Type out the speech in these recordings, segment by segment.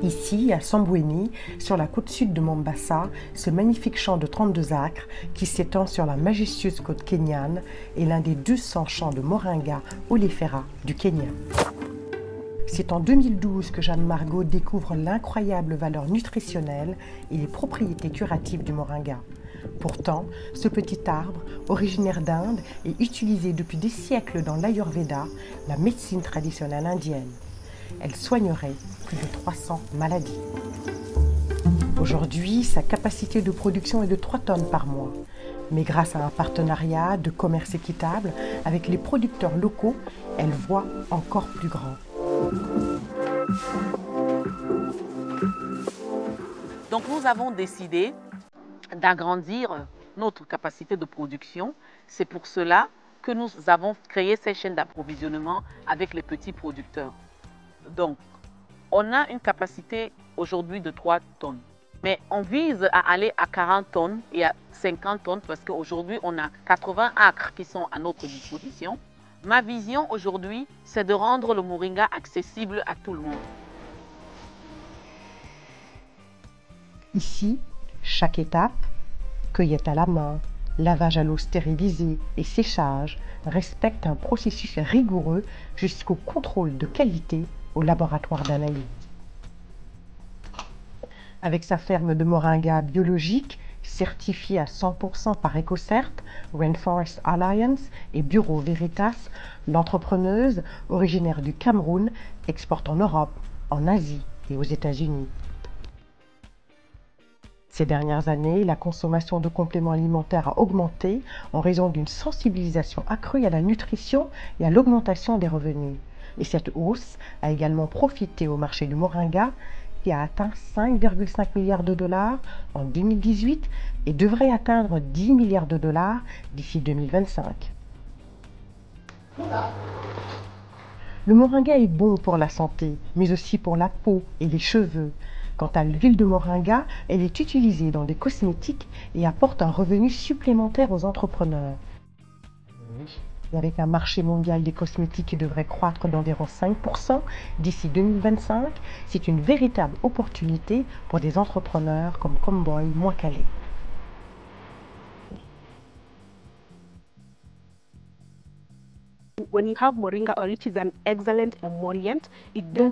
Ici, à Sambweni, sur la côte sud de Mombasa, ce magnifique champ de 32 acres qui s'étend sur la majestueuse côte kenyane est l'un des 200 champs de moringa oleifera du Kenya. C'est en 2012 que Jeanne Margot découvre l'incroyable valeur nutritionnelle et les propriétés curatives du moringa. Pourtant, ce petit arbre, originaire d'Inde, est utilisé depuis des siècles dans l'Ayurveda, la médecine traditionnelle indienne. Elle soignerait plus de 300 maladies. Aujourd'hui, sa capacité de production est de 3 tonnes par mois. Mais grâce à un partenariat de commerce équitable avec les producteurs locaux, elle voit encore plus grand. Donc nous avons décidé d'agrandir notre capacité de production. C'est pour cela que nous avons créé ces chaînes d'approvisionnement avec les petits producteurs. Donc, on a une capacité aujourd'hui de 3 tonnes. Mais on vise à aller à 40 tonnes et à 50 tonnes parce qu'aujourd'hui, on a 80 acres qui sont à notre disposition. Ma vision aujourd'hui, c'est de rendre le moringa accessible à tout le monde. Ici, chaque étape, cueillette à la main, lavage à l'eau stérilisée et séchage, respecte un processus rigoureux jusqu'au contrôle de qualité au laboratoire d'analyse. Avec sa ferme de moringa biologique, certifiée à 100% par EcoCert, Rainforest Alliance et Bureau Veritas, l'entrepreneuse, originaire du Cameroun, exporte en Europe, en Asie et aux États-Unis. Ces dernières années, la consommation de compléments alimentaires a augmenté en raison d'une sensibilisation accrue à la nutrition et à l'augmentation des revenus. Et cette hausse a également profité au marché du moringa qui a atteint 5,5 milliards de dollars en 2018 et devrait atteindre 10 milliards de dollars d'ici 2025. Le moringa est bon pour la santé, mais aussi pour la peau et les cheveux. Quant à l'huile de moringa, elle est utilisée dans des cosmétiques et apporte un revenu supplémentaire aux entrepreneurs. Et avec un marché mondial des cosmétiques qui devrait croître d'environ 5% d'ici 2025, c'est une véritable opportunité pour des entrepreneurs comme Comboy Mwakale. Donc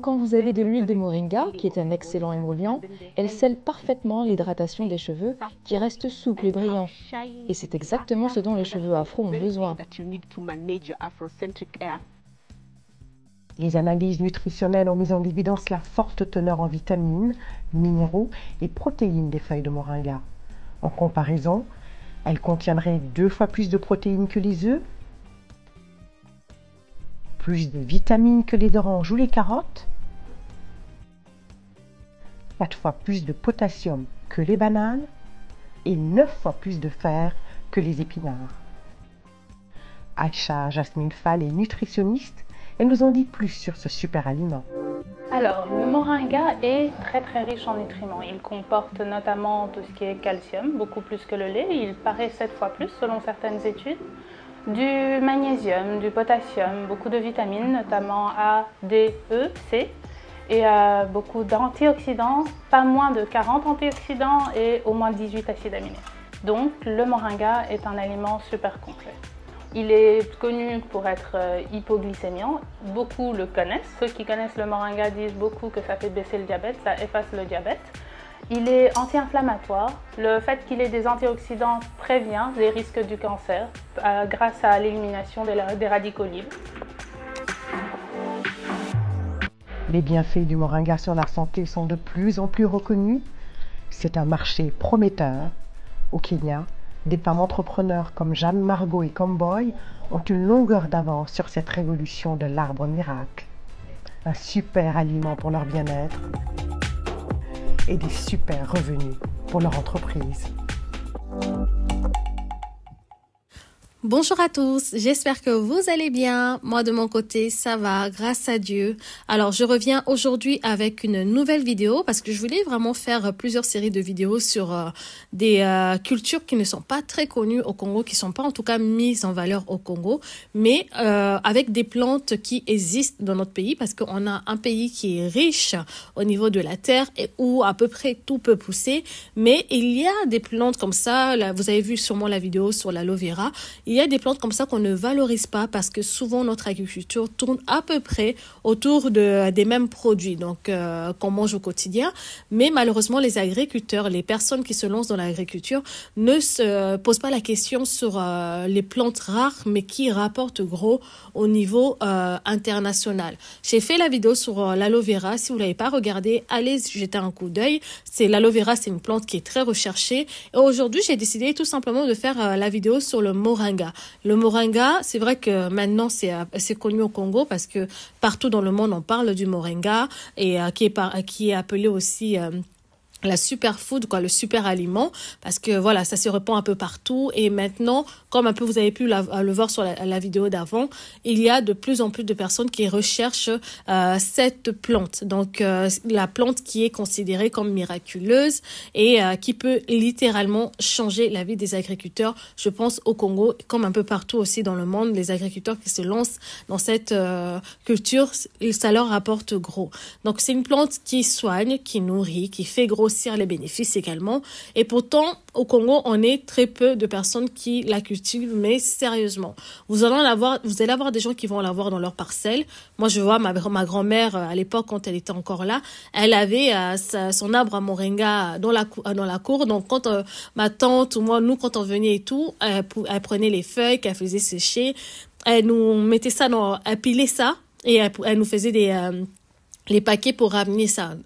quand vous avez de l'huile de moringa, qui est un excellent émollient, elle scelle parfaitement l'hydratation des cheveux qui restent souples et brillants. Et c'est exactement ce dont les cheveux afro ont besoin. Les analyses nutritionnelles ont mis en évidence la forte teneur en vitamines, minéraux et protéines des feuilles de moringa. En comparaison, elles contiendraient 2 fois plus de protéines que les œufs, plus de vitamines que les oranges ou les carottes, 4 fois plus de potassium que les bananes et 9 fois plus de fer que les épinards. Aïcha Jasmine Fall est nutritionniste. Elle nous en dit plus sur ce super aliment. Alors, le moringa est très riche en nutriments. Il comporte notamment tout ce qui est calcium, beaucoup plus que le lait. Il paraît 7 fois plus selon certaines études. Du magnésium, du potassium, beaucoup de vitamines, notamment A, D, E, C, et beaucoup d'antioxydants, pas moins de 40 antioxydants et au moins 18 acides aminés. Donc le moringa est un aliment super complet. Il est connu pour être hypoglycémiant, beaucoup le connaissent. Ceux qui connaissent le moringa disent beaucoup que ça fait baisser le diabète, ça efface le diabète. Il est anti-inflammatoire. Le fait qu'il ait des antioxydants prévient les risques du cancer grâce à l'élimination des radicaux libres. Les bienfaits du moringa sur la santé sont de plus en plus reconnus. C'est un marché prometteur. Au Kenya, des femmes entrepreneurs comme Jeanne Margot et Comboy ont une longueur d'avance sur cette révolution de l'arbre miracle. Un super aliment pour leur bien-être et des super revenus pour leur entreprise. Bonjour à tous, j'espère que vous allez bien. Moi de mon côté, ça va, grâce à Dieu. Alors je reviens aujourd'hui avec une nouvelle vidéo parce que je voulais vraiment faire plusieurs séries de vidéos sur des cultures qui ne sont pas très connues au Congo, qui ne sont pas en tout cas mises en valeur au Congo, mais avec des plantes qui existent dans notre pays parce qu'on a un pays qui est riche au niveau de la terre et où à peu près tout peut pousser, mais il y a des plantes comme ça, là, vous avez vu sûrement la vidéo sur l'aloe vera. Il y a des plantes comme ça qu'on ne valorise pas parce que souvent notre agriculture tourne à peu près autour des mêmes produits qu'on mange au quotidien. Mais malheureusement, les agriculteurs, les personnes qui se lancent dans l'agriculture ne se posent pas la question sur les plantes rares mais qui rapportent gros au niveau international. J'ai fait la vidéo sur l'aloe vera. Si vous ne l'avez pas regardé, allez jeter un coup d'œil. L'aloe vera, c'est une plante qui est très recherchée. Et aujourd'hui, j'ai décidé tout simplement de faire la vidéo sur le moringa. Le moringa, c'est vrai que maintenant c'est assez connu au Congo parce que partout dans le monde on parle du moringa et qui est appelé aussi la superfood, le super aliment, parce que voilà, ça se répand un peu partout. Et maintenant, comme un peu vous avez pu le voir sur la vidéo d'avant, il y a de plus en plus de personnes qui recherchent cette plante. Donc la plante qui est considérée comme miraculeuse et qui peut littéralement changer la vie des agriculteurs. Je pense au Congo, comme un peu partout aussi dans le monde, les agriculteurs qui se lancent dans cette culture, ça leur rapporte gros. Donc c'est une plante qui soigne, qui nourrit, qui fait grossir les bénéfices également. Et pourtant, au Congo, on est très peu de personnes qui la cultivent, mais sérieusement. Vous allez avoir des gens qui vont l'avoir dans leur parcelle. Moi, je vois ma grand-mère, à l'époque, quand elle était encore là, elle avait son arbre à moringa dans la cour. Donc, quand ma tante ou moi, nous, quand on venait et tout, elle prenait les feuilles qu'elle faisait sécher. Elle nous mettait ça elle pilait ça et elle nous faisait les paquets pour ramener ça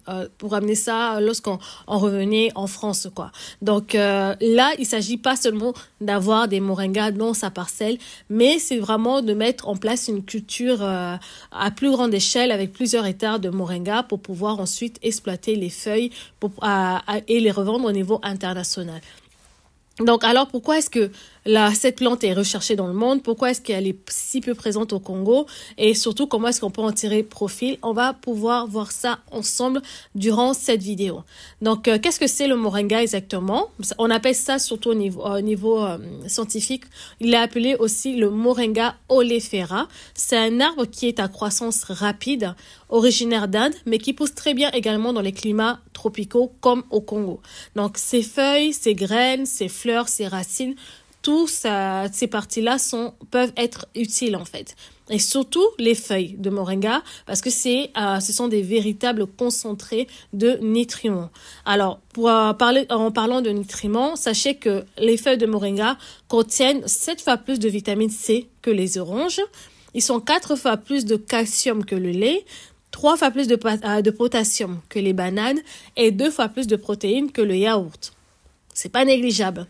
lorsqu'on revenait en France, quoi. Donc là, il s'agit pas seulement d'avoir des moringas dans sa parcelle, mais c'est vraiment de mettre en place une culture à plus grande échelle avec plusieurs hectares de moringa pour pouvoir ensuite exploiter les feuilles et les revendre au niveau international. Donc, alors, pourquoi est-ce que cette plante est recherchée dans le monde? Pourquoi est-ce qu'elle est si peu présente au Congo? Et surtout, comment est-ce qu'on peut en tirer profit? On va pouvoir voir ça ensemble durant cette vidéo. Donc, qu'est-ce que c'est le moringa exactement? On appelle ça surtout au niveau scientifique. Il est appelé aussi le moringa oleifera. C'est un arbre qui est à croissance rapide, originaire d'Inde, mais qui pousse très bien également dans les climats tropicaux comme au Congo. Donc, ses feuilles, ses graines, ses fleurs, ses racines, toutes ces parties-là peuvent être utiles en fait. Et surtout les feuilles de moringa parce que ce sont des véritables concentrés de nutriments. Alors, en parlant de nutriments, sachez que les feuilles de moringa contiennent 7 fois plus de vitamine C que les oranges. Ils sont 4 fois plus de calcium que le lait, 3 fois plus de potassium que les bananes et 2 fois plus de protéines que le yaourt. C'est pas négligeable.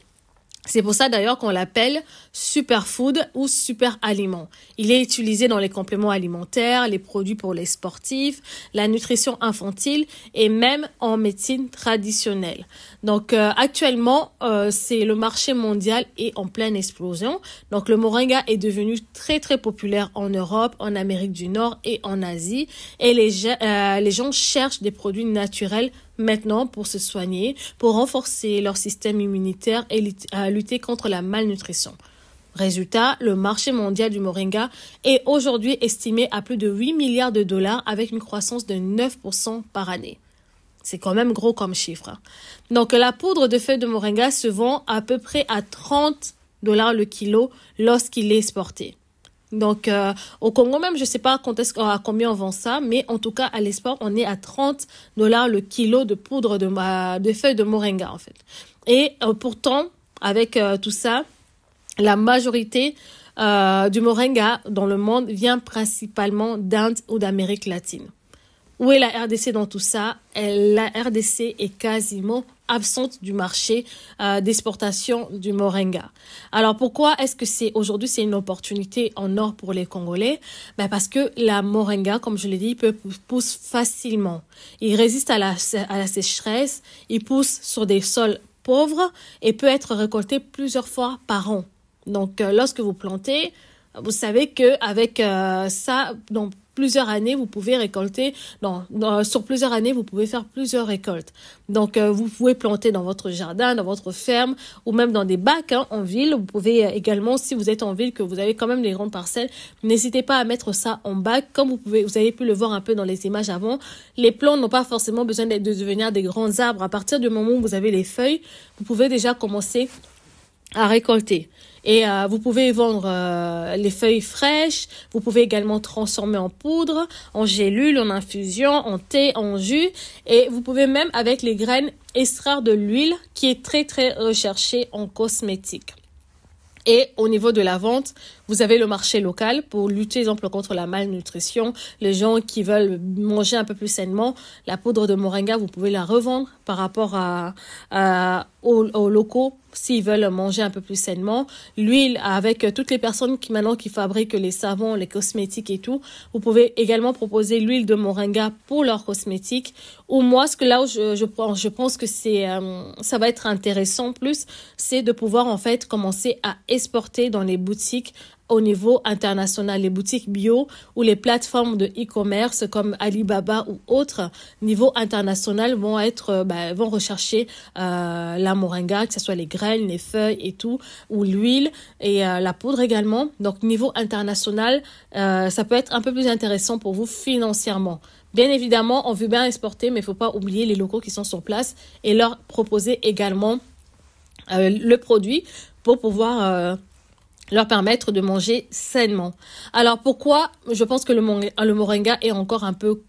C'est pour ça d'ailleurs qu'on l'appelle superfood ou super aliment. Il est utilisé dans les compléments alimentaires, les produits pour les sportifs, la nutrition infantile et même en médecine traditionnelle. Donc actuellement, le marché mondial est en pleine explosion. Donc le moringa est devenu très très populaire en Europe, en Amérique du Nord et en Asie. Et les gens cherchent des produits naturels maintenant pour se soigner, pour renforcer leur système immunitaire et lutter contre la malnutrition. Résultat, le marché mondial du moringa est aujourd'hui estimé à plus de 8 milliards de dollars avec une croissance de 9% par année. C'est quand même gros comme chiffre. Donc la poudre de feuilles de moringa se vend à peu près à 30 $ le kilo lorsqu'il est exporté. Donc au Congo même, je ne sais pas à combien on vend ça, mais en tout cas à l'export, on est à 30 $ le kilo de poudre de feuilles de moringa en fait. Et pourtant, avec tout ça, la majorité du moringa dans le monde vient principalement d'Inde ou d'Amérique latine. Où est la RDC dans tout ça? La RDC est quasiment absente du marché d'exportation du moringa. Alors pourquoi est-ce que aujourd'hui c'est une opportunité en or pour les Congolais? Parce que la moringa, comme je l'ai dit, pousse facilement. Il résiste à la sécheresse, il pousse sur des sols pauvres et peut être récolté plusieurs fois par an. Donc, lorsque vous plantez, vous savez qu'avec ça, dans plusieurs années, vous pouvez récolter, sur plusieurs années, vous pouvez faire plusieurs récoltes. Donc, vous pouvez planter dans votre jardin, dans votre ferme, ou même dans des bacs en ville. Vous pouvez également, si vous êtes en ville, que vous avez quand même des grandes parcelles, n'hésitez pas à mettre ça en bac. Comme vous avez pu le voir un peu dans les images avant, les plants n'ont pas forcément besoin de devenir des grands arbres. À partir du moment où vous avez les feuilles, vous pouvez déjà commencer à récolter. Et vous pouvez vendre les feuilles fraîches, vous pouvez également transformer en poudre, en gélule, en infusion, en thé, en jus. Et vous pouvez même, avec les graines, extraire de l'huile qui est très, très recherchée en cosmétique. Et au niveau de la vente, vous avez le marché local pour lutter, exemple, contre la malnutrition. Les gens qui veulent manger un peu plus sainement, la poudre de moringa, vous pouvez la revendre par rapport aux locaux s'ils veulent manger un peu plus sainement. L'huile, avec toutes les personnes qui fabriquent les savons, les cosmétiques et tout, vous pouvez également proposer l'huile de moringa pour leurs cosmétiques. Ou moi, je pense que ça va être intéressant plus, c'est de pouvoir en fait commencer à exporter dans les boutiques au niveau international, les boutiques bio ou les plateformes de e-commerce comme Alibaba ou autres, niveau international, vont rechercher la moringa, que ce soit les graines, les feuilles et tout, ou l'huile et la poudre également. Donc, niveau international, ça peut être un peu plus intéressant pour vous financièrement. Bien évidemment, on veut bien exporter, mais il ne faut pas oublier les locaux qui sont sur place et leur proposer également le produit pour pouvoir leur permettre de manger sainement. Alors pourquoi je pense que le moringa est encore un peu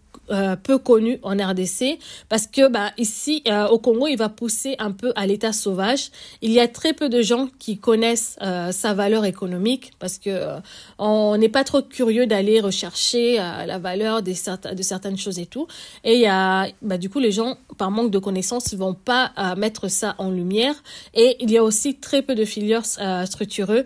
peu connu en RDC, parce que ici au Congo, il va pousser un peu à l'état sauvage. Il y a très peu de gens qui connaissent sa valeur économique, parce que on n'est pas trop curieux d'aller rechercher la valeur de certaines choses et tout. Et il y a du coup les gens, par manque de connaissances, vont pas mettre ça en lumière. Et il y a aussi très peu de filières structurées,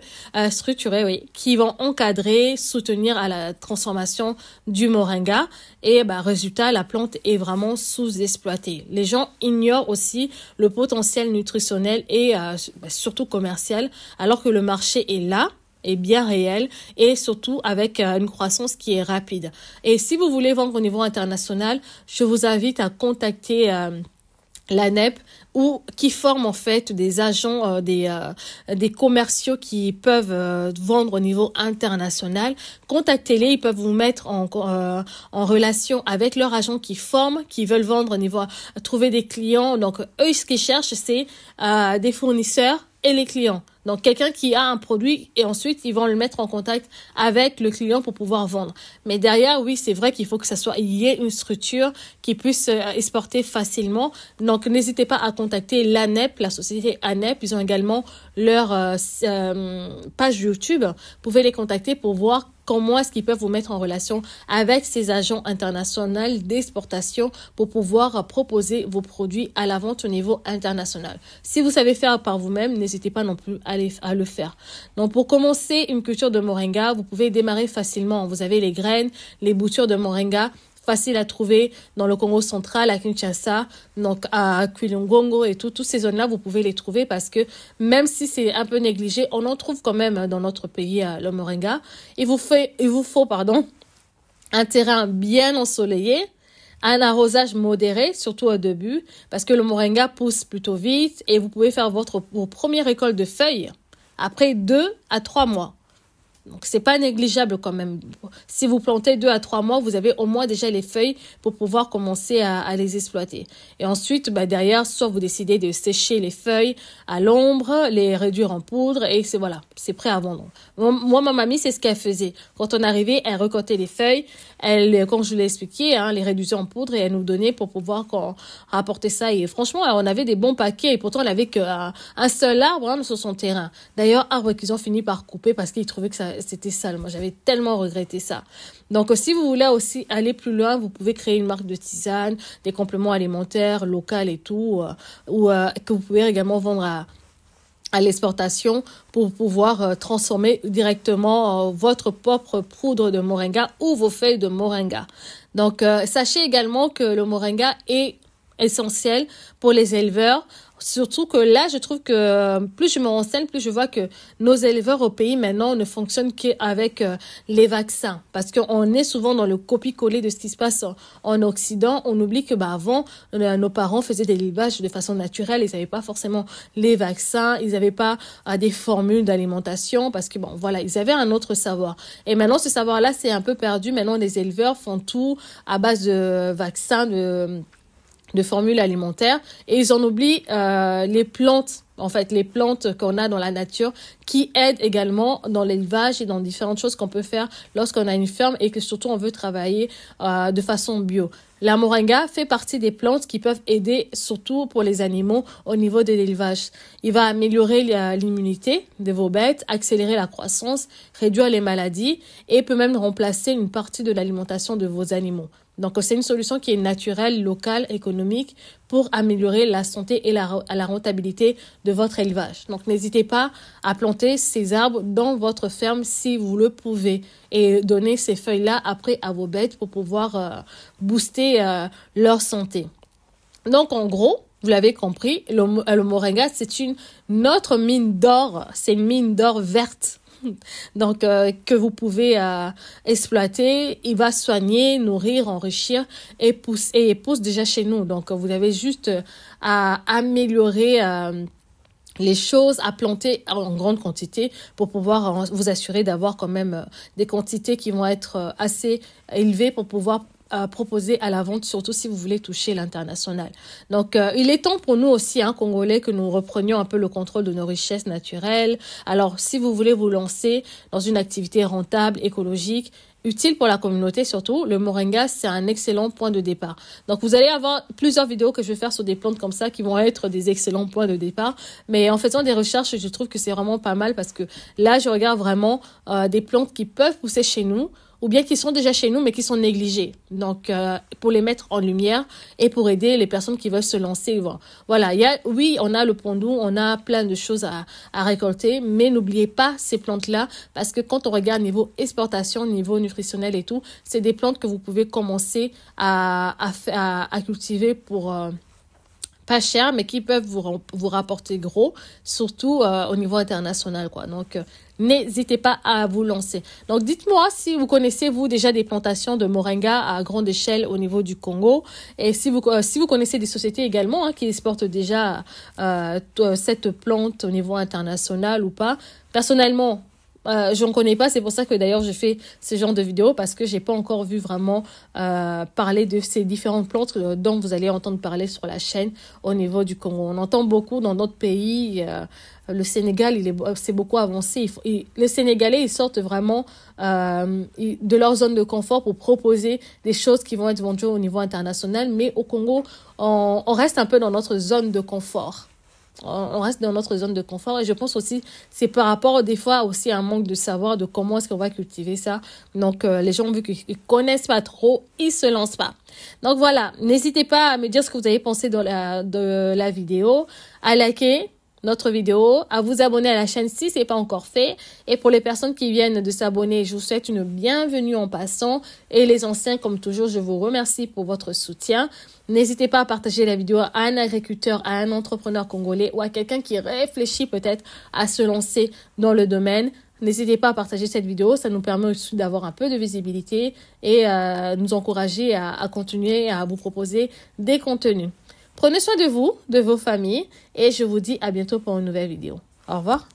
oui, qui vont encadrer, soutenir à la transformation du moringa. Et résultat, la plante est vraiment sous-exploitée. Les gens ignorent aussi le potentiel nutritionnel et surtout commercial, alors que le marché est là, est bien réel et surtout avec une croissance qui est rapide. Et si vous voulez vendre au niveau international, je vous invite à contacter l'ANEP, ou qui forment en fait des agents, des commerciaux qui peuvent vendre au niveau international. Contactez-les, ils peuvent vous mettre en relation avec leurs agents qui forment, qui veulent vendre au niveau, trouver des clients. Donc eux, ce qu'ils cherchent, c'est des fournisseurs et les clients. Donc, quelqu'un qui a un produit et ensuite, ils vont le mettre en contact avec le client pour pouvoir vendre. Mais derrière, oui, c'est vrai qu'il faut que il y ait une structure qui puisse exporter facilement. Donc, n'hésitez pas à contacter l'ANEP, la société ANEP. Ils ont également leur page YouTube. Vous pouvez les contacter pour voir comment est-ce qu'ils peuvent vous mettre en relation avec ces agents internationaux d'exportation pour pouvoir proposer vos produits à la vente au niveau international. Si vous savez faire par vous-même, n'hésitez pas non plus à le faire. Donc, pour commencer une culture de moringa, vous pouvez démarrer facilement. Vous avez les graines, les boutures de moringa, facile à trouver dans le Congo central, à Kinshasa, donc à Kwilungongo et toutes ces zones-là, vous pouvez les trouver parce que même si c'est un peu négligé, on en trouve quand même dans notre pays, le moringa. Il vous faut un terrain bien ensoleillé, un arrosage modéré, surtout au début, parce que le moringa pousse plutôt vite et vous pouvez faire vos premières récoltes de feuilles après 2 à 3 mois. Donc, c'est pas négligeable quand même. Si vous plantez 2 à 3 mois, vous avez au moins déjà les feuilles pour pouvoir commencer à les exploiter. Et ensuite, derrière, soit vous décidez de sécher les feuilles à l'ombre, les réduire en poudre et c'est prêt à vendre. Moi, ma mamie, c'est ce qu'elle faisait. Quand on arrivait, elle récoltait les feuilles, comme je vous l'ai expliqué, les réduisait en poudre et elle nous donnait pour pouvoir rapporter ça. Et franchement, on avait des bons paquets et pourtant, elle avait qu'un seul arbre sur son terrain. D'ailleurs, arbre qu'ils ont fini par couper parce qu'ils trouvaient que c'était sale. Moi, j'avais tellement regretté ça. Donc, si vous voulez aussi aller plus loin, vous pouvez créer une marque de tisane, des compléments alimentaires locaux et tout, ou que vous pouvez également vendre à l'exportation pour pouvoir transformer directement votre propre poudre de moringa ou vos feuilles de moringa. Donc, sachez également que le moringa est essentiel pour les éleveurs. Surtout que là, je trouve que plus je me renseigne, plus je vois que nos éleveurs au pays maintenant ne fonctionnent qu'avec les vaccins. Parce qu'on est souvent dans le copier-coller de ce qui se passe en Occident. On oublie que avant, nos parents faisaient des élevages de façon naturelle. Ils n'avaient pas forcément les vaccins. Ils n'avaient pas des formules d'alimentation parce que voilà, ils avaient un autre savoir. Et maintenant, ce savoir-là, c'est un peu perdu. Maintenant, les éleveurs font tout à base de vaccins, de formules alimentaires, et ils en oublient les plantes, en fait, les plantes qu'on a dans la nature qui aident également dans l'élevage et dans différentes choses qu'on peut faire lorsqu'on a une ferme et que surtout on veut travailler de façon bio. La moringa fait partie des plantes qui peuvent aider surtout pour les animaux au niveau de l'élevage. Il va améliorer l'immunité de vos bêtes, accélérer la croissance, réduire les maladies et peut même remplacer une partie de l'alimentation de vos animaux. Donc, c'est une solution qui est naturelle, locale, économique pour améliorer la santé et la rentabilité de votre élevage. Donc, n'hésitez pas à planter ces arbres dans votre ferme si vous le pouvez et donner ces feuilles-là après à vos bêtes pour pouvoir booster leur santé. Donc, en gros, vous l'avez compris, le moringa, c'est notre mine d'or. C'est une mine d'or verte. Donc, que vous pouvez exploiter. Il va soigner, nourrir, enrichir et pousse déjà chez nous. Donc, vous avez juste à améliorer les choses, à planter en grande quantité pour pouvoir vous assurer d'avoir quand même des quantités qui vont être assez élevées pour pouvoir proposer à la vente, surtout si vous voulez toucher l'international. Donc, il est temps pour nous aussi, Congolais, que nous reprenions un peu le contrôle de nos richesses naturelles. Alors, si vous voulez vous lancer dans une activité rentable, écologique, utile pour la communauté surtout, le moringa, c'est un excellent point de départ. Donc, vous allez avoir plusieurs vidéos que je vais faire sur des plantes comme ça qui vont être des excellents points de départ. Mais en faisant des recherches, je trouve que c'est vraiment pas mal parce que là, je regarde vraiment des plantes qui peuvent pousser chez nous ou bien qui sont déjà chez nous, mais qui sont négligés. Donc, pour les mettre en lumière et pour aider les personnes qui veulent se lancer. Voilà, oui, on a le pondou, on a plein de choses à récolter, mais n'oubliez pas ces plantes-là, parce que quand on regarde niveau exportation, niveau nutritionnel et tout, c'est des plantes que vous pouvez commencer à cultiver pour pas cher, mais qui peuvent vous rapporter gros, surtout au niveau international, quoi. Donc, n'hésitez pas à vous lancer. Donc, dites-moi si vous connaissez, vous, déjà des plantations de moringa à grande échelle au niveau du Congo. Et si vous connaissez des sociétés également qui exportent déjà cette plante au niveau international ou pas. Personnellement, je n'en connais pas, c'est pour ça que d'ailleurs je fais ce genre de vidéos parce que j'ai pas encore vu vraiment parler de ces différentes plantes dont vous allez entendre parler sur la chaîne au niveau du Congo. On entend beaucoup dans d'autres pays. Le Sénégal, c'est beaucoup avancé. Les Sénégalais, ils sortent vraiment de leur zone de confort pour proposer des choses qui vont être vendues au niveau international. Mais au Congo, on reste un peu dans notre zone de confort. On reste dans notre zone de confort et je pense aussi c'est par rapport des fois aussi à un manque de savoir de comment est-ce qu'on va cultiver ça. Donc les gens vu qu'ils connaissent pas trop, ils se lancent pas. Donc voilà, n'hésitez pas à me dire ce que vous avez pensé de la vidéo, à liker notre vidéo, à vous abonner à la chaîne si c'est pas encore fait. Et pour les personnes qui viennent de s'abonner, je vous souhaite une bienvenue en passant. Et les anciens, comme toujours, je vous remercie pour votre soutien. N'hésitez pas à partager la vidéo à un agriculteur, à un entrepreneur congolais ou à quelqu'un qui réfléchit peut-être à se lancer dans le domaine. N'hésitez pas à partager cette vidéo, ça nous permet aussi d'avoir un peu de visibilité et nous encourager à continuer à vous proposer des contenus. Prenez soin de vous, de vos familles et je vous dis à bientôt pour une nouvelle vidéo. Au revoir.